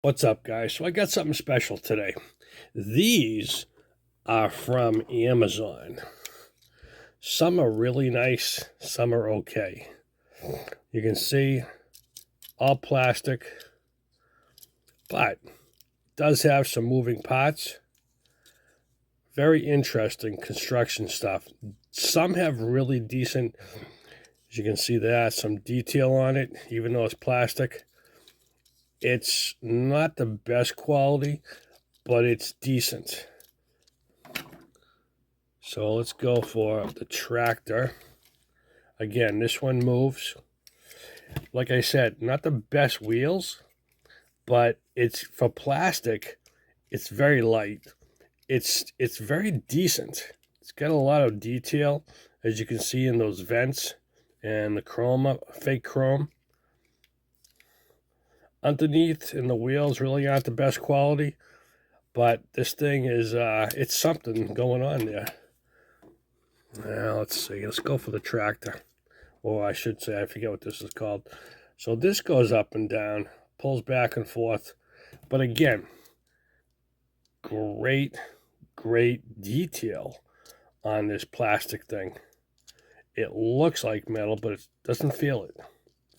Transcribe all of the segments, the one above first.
What's up, guys? So I got something special today. These are from Amazon. Some are really nice, some are okay. You can see all plastic, but it does have some moving parts. Very interesting construction stuff. Some have really decent, as you can see that, some detail on it, even though it's plastic. It's not the best quality, but it's decent. So let's go for the tractor. Again, this one moves. Like I said, not the best wheels, but it's for plastic. It's very light. It's very decent. It's got a lot of detail, as you can see in those vents and the chrome, fake chrome. Underneath in the wheels really aren't the best quality, but this thing is it's something going on there. Now let's see. Let's go for the tractor. Or I should say, I forget what this is called. So this goes up and down, pulls back and forth. But again, great detail on this plastic thing. It looks like metal, but it doesn't feel it.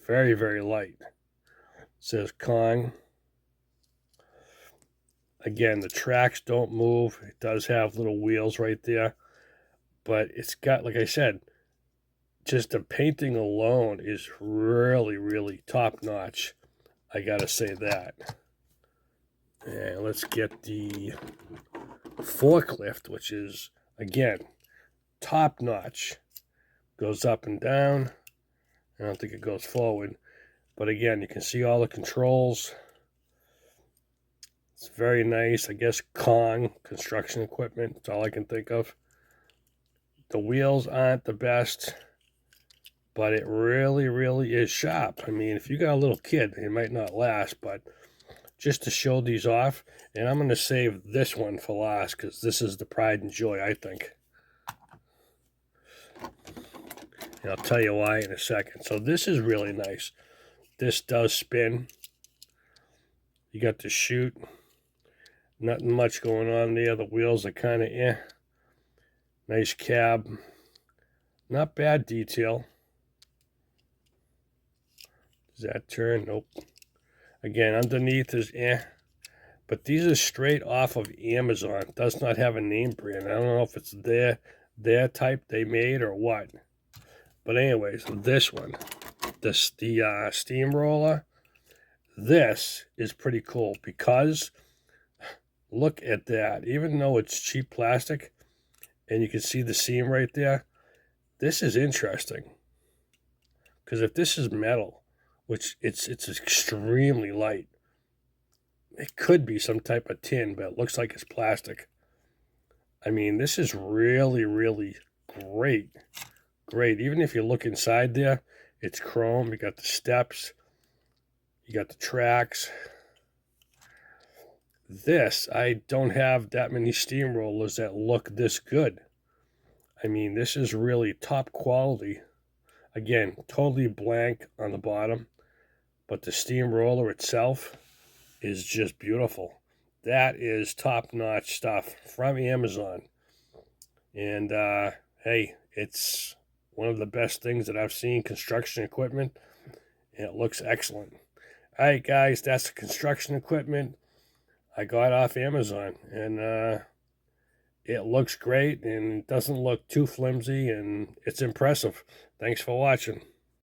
Very light. It says Kong. Again, the tracks don't move. It does have little wheels right there. But it's got, like I said, just the painting alone is really top notch. I gotta say that. And let's get the forklift, which is again top notch. Goes up and down. I don't think it goes forward, but again, you can see all the controls. It's very nice. I guess Kong construction equipment. That's all I can think of. The wheels aren't the best, but it really is sharp. I mean, if you got a little kid, it might not last, but just to show these off, and I'm going to save this one for last because this is the pride and joy, I think. And I'll tell you why in a second. So this is really nice. This does spin. You got the chute. Nothing much going on there. The wheels are kind of Nice cab. Not bad detail. Does that turn? Nope. Again, underneath is but these are straight off of Amazon. It does not have a name brand. I don't know if it's their type they made or what. But anyways, this one, the steamroller, this is pretty cool because look at that. Even though it's cheap plastic, and you can see the seam right there, this is interesting. Because if this is metal, which it's extremely light, it could be some type of tin, but it looks like it's plastic. I mean, this is really great. Even if you look inside there, it's chrome. You got the steps. You got the tracks. This, I don't have that many steamrollers that look this good. I mean, this is really top quality. Again, totally blank on the bottom, but the steamroller itself is just beautiful. That is top-notch stuff from Amazon. And hey, it's one of the best things that I've seen, construction equipment, and it looks excellent. All right, guys, that's the construction equipment I got off Amazon, and it looks great and doesn't look too flimsy, and it's impressive. Thanks for watching.